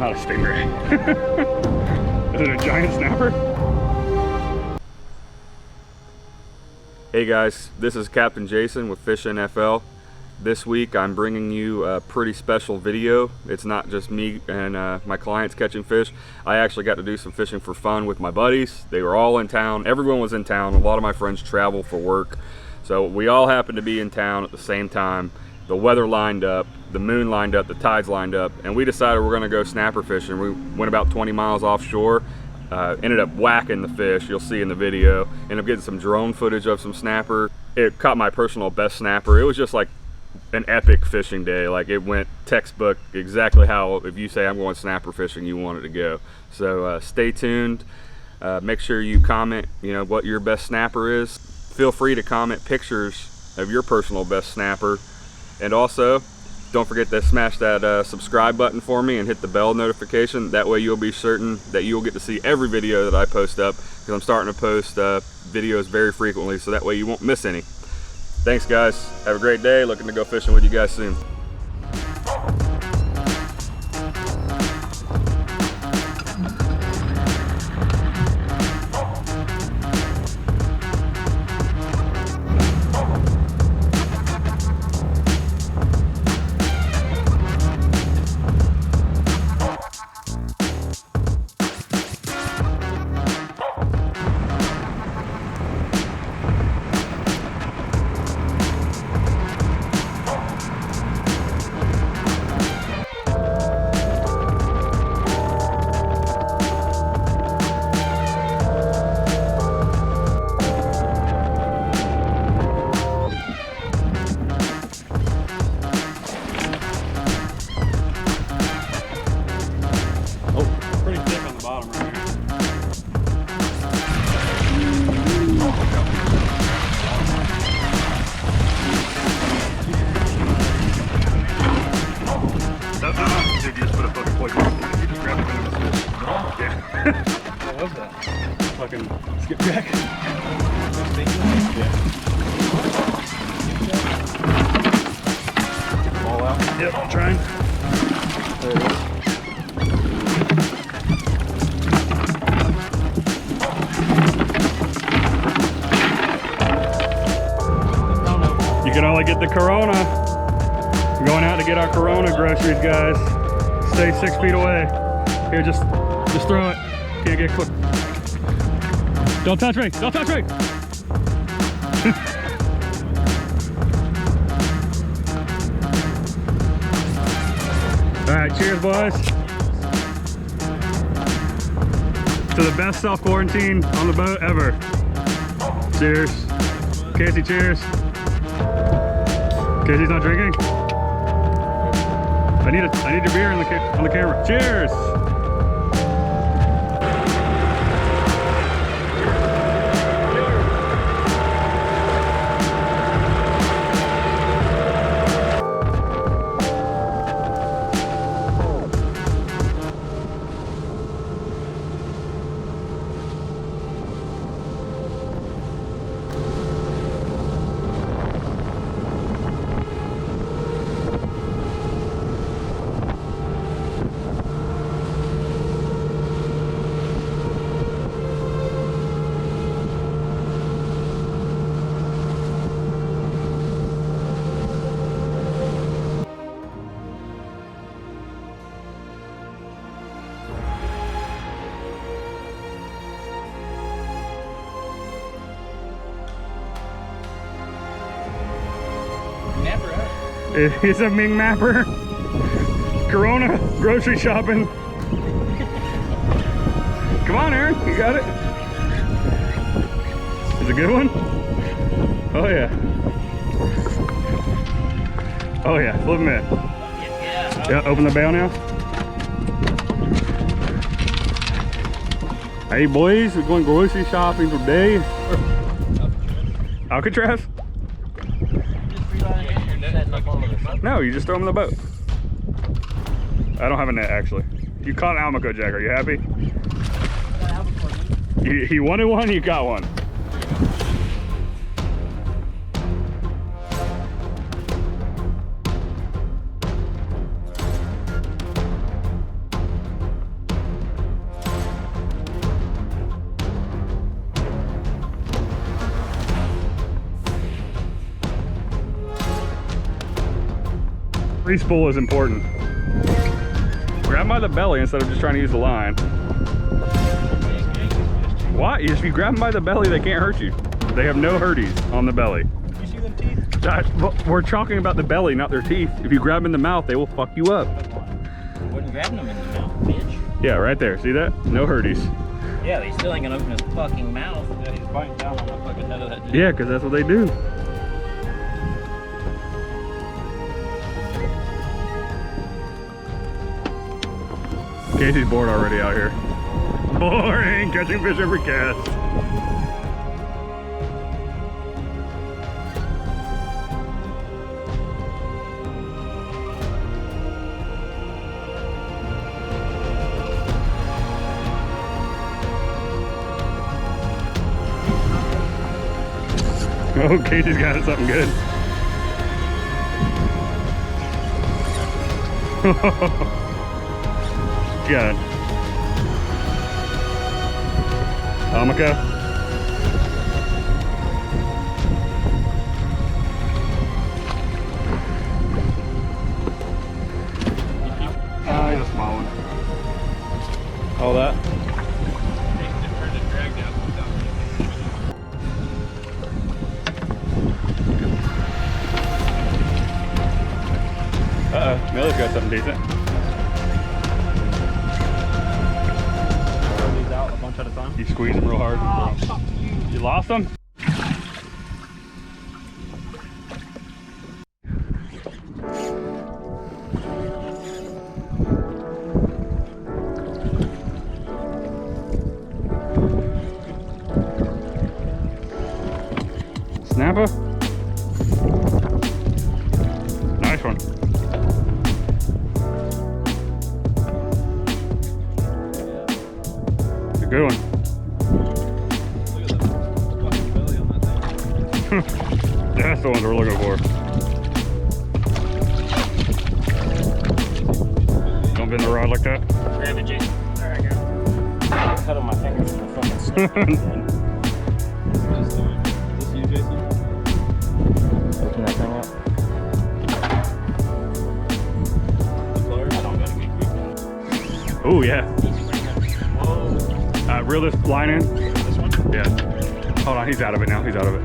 not a stingray. Is it a giant snapper? Hey guys, this is Captain Jason with Fish NFL. This week I'm bringing you a pretty special video. It's not just me and my clients catching fish. I actually got to do some fishing for fun with my buddies. They were all in town. Everyone was in town. A lot of my friends travel for work. So we all happened to be in town at the same time. The weather lined up, the moon lined up, the tides lined up, and we decided we're gonna go snapper fishing. We went about 20 miles offshore, ended up whacking the fish, you'll see in the video. Ended up getting some drone footage of some snapper. It caught my personal best snapper. It was just like an epic fishing day. Like, it went textbook, exactly how, if you say I'm going snapper fishing, you want it to go. So stay tuned. Make sure you comment, you know, what your best snapper is. Feel free to comment pictures of your personal best snapper. And also, don't forget to smash that subscribe button for me and hit the bell notification. That way you'll be certain that you'll get to see every video that I post up, because I'm starting to post videos very frequently, so that way you won't miss any. Thanks guys, have a great day. Looking to go fishing with you guys soon. What was that? Fucking skipjack. Yeah. All out? Yep, I'm trying. There it is. You can only get the Corona. We're going out to get our Corona groceries, guys. Stay 6 feet away. Here, just throw it. Can't get quick. Don't touch me! Don't touch me! All right, cheers, boys. To the best self-quarantine on the boat ever. Cheers. Casey, cheers. Casey's not drinking? I need a beer on the camera. Cheers! It's a Ming Mapper. Corona grocery shopping. Come on, Aaron, you got it. Is it a good one? Oh yeah. Oh yeah, flip him in. Yeah, open the bail now. Hey boys, we're going grocery shopping today. Alcatraz? No, you just throw them in the boat. I don't have a net, actually. You caught an Almaco Jack. Are you happy? He wanted one, you got one. heavy spool is important. Grab them by the belly instead of just trying to use the line. What? If you grab them by the belly, they can't hurt you. They have no hurties on the belly. You see them teeth? We're talking about the belly, not their teeth. If you grab them in the mouth, they will fuck you up. I wasn't grabbing them in the mouth, bitch. Yeah, right there. See that? No hurties. Yeah, they still ain't gonna open his fucking mouth. Yeah, he's biting down on the fucking head of that dude. Yeah, because that's what they do. Casey's bored already out here. Boring, catching fish every cast. Oh, Casey's got something good. Got it. Amica. He's a small one. All that? Uh-oh, Miller's got something decent. Throw these out a bunch at a time. You squeeze them real hard. Oh, fuck you. You lost them? Snapper? Nice one. It's a good one. Look at the fucking belly on that thing. That's the ones we're looking for. Don't bend the rod like that. Grab it, Jason. There I go. Cut on my fingers from the fucking snap. Is this you, Jason? Open that thing up. The pliers? I don't gotta get quick. Oh yeah. Whoa. Reel this line in. This one? Yeah. Hold on, he's out of it now. He's out of it.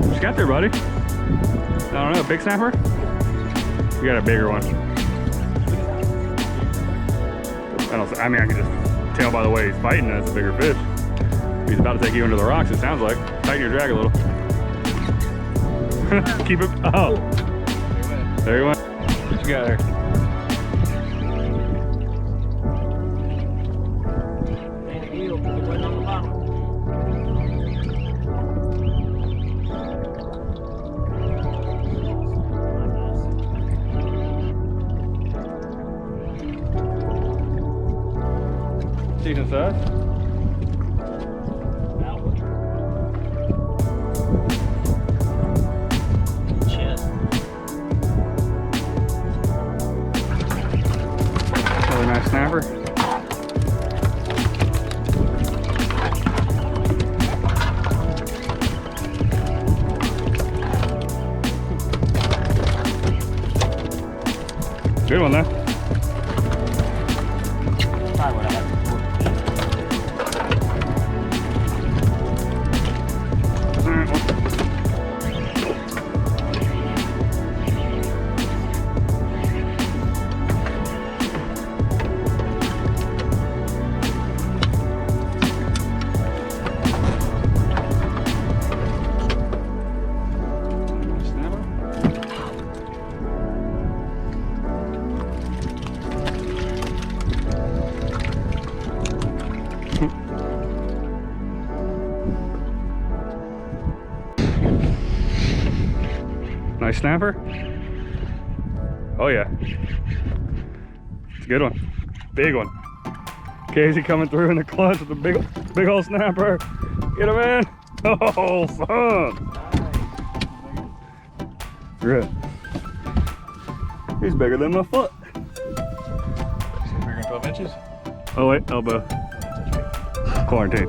What you got there, buddy? I don't know, a big snapper? We got a bigger one. I mean, I can just tell by the way he's fighting that it's a bigger fish. He's about to take you into the rocks, it sounds like. Tighten your drag a little. Keep it. Oh. There you went. What you got there? Decent size. Shit. Really nice snapper. Good one though. Probably what I had before. Alright, well. Nice snapper. Oh yeah. It's a good one. Big one. Casey coming through in the clutch with a big old snapper. Get him in. Oh, son. Good. He's bigger than my foot. Bigger than 12 inches? Oh wait, elbow. Quarantine.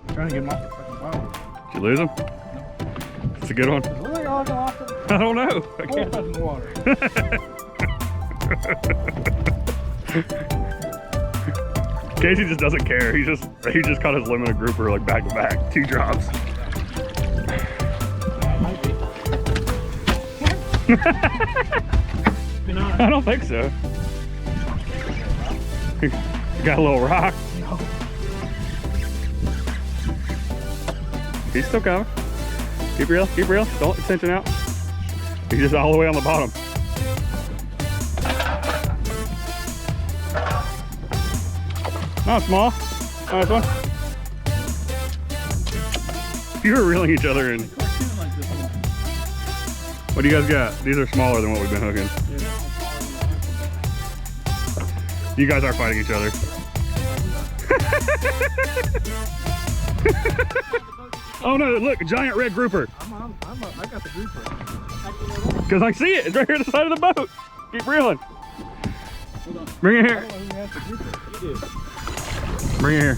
Trying to get him off the fucking bottom. Did you lose him? It's a good one. Look like all fucking lost it? I don't know. I Four can't. in the water. Casey just doesn't care. He just caught his limited grouper like back to back, 2 drops. I don't think so. You got a little rock. No. He's still coming. Keep real, keep real. Don't let the tension out. He's just all the way on the bottom. Not small. Nice one. You were reeling each other in. What do you guys got? These are smaller than what we've been hooking. You guys are fighting each other. Oh no, look, a giant red grouper. I got the grouper. Because I see it. It's right here at the side of the boat. Keep reeling. Bring it here. Bring it here.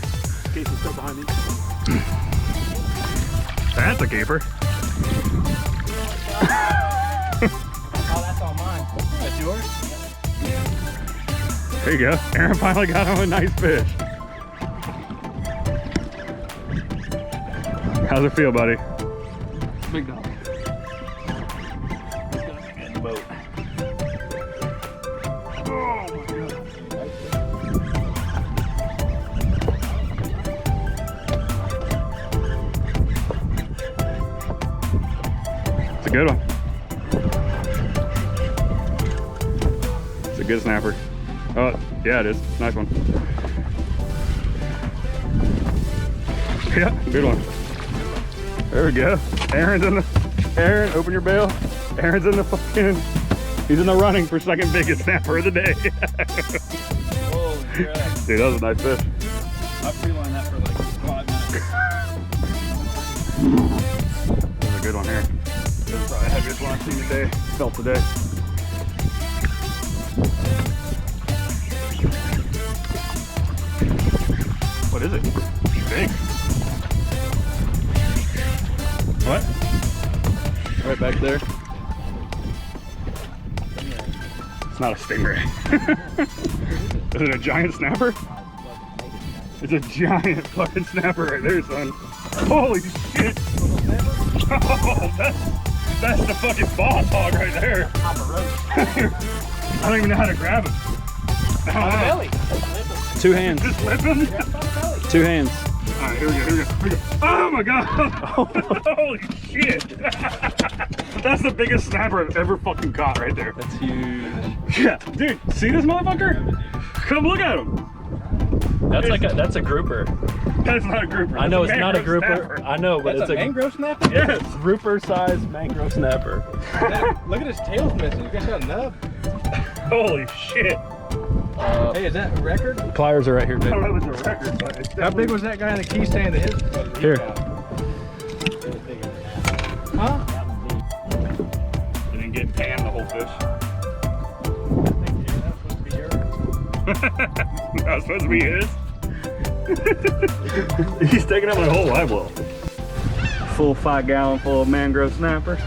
Casey's still behind me. That's a keeper. Oh, that's all mine. That's yours? There you go. Aaron finally got him a nice fish. How's it feel, buddy? Big dog. He's gonna get in the boat. Oh my god. It's a good one. It's a good snapper. Oh, yeah, it is. Nice one. Yeah, good one. There we go. Aaron, open your bail. Aaron's in the fucking, he's in the running for second biggest snapper of the day. Holy crap. Dude, that was a nice fish. I've relined that for like 5 minutes. That was a good one here. This is probably the heaviest one I've seen today. Felt today. What is it? Big. What? Right back there. It's not a stingray. Is it a giant snapper? It's a giant fucking snapper right there, son. Holy shit! Oh, that's the fucking boss hog right there. I don't even know how to grab him. On the belly. 2 hands. Just flip him? 2 hands. Alright, here we go. Oh my god! Holy shit! That's the biggest snapper I've ever fucking caught right there. That's huge. Yeah, dude, see this motherfucker? Come look at him. That's a grouper. That's not a grouper. I know it's That's not a mangrove grouper. snapper. I know, but That's it's a mangrove snapper? Yes. grouper sized mangrove snapper. Look at his tail's missing. You guys got a nub. Holy shit. Hey, is that a record? Pliers are right here, I don't dude. know if it's a record, but it's How big was that guy in the key stand that hit? Here. Huh? You didn't get tan the whole fish. That was supposed to be his. He's taking up my whole live well. Full 5 gallon full of mangrove snapper.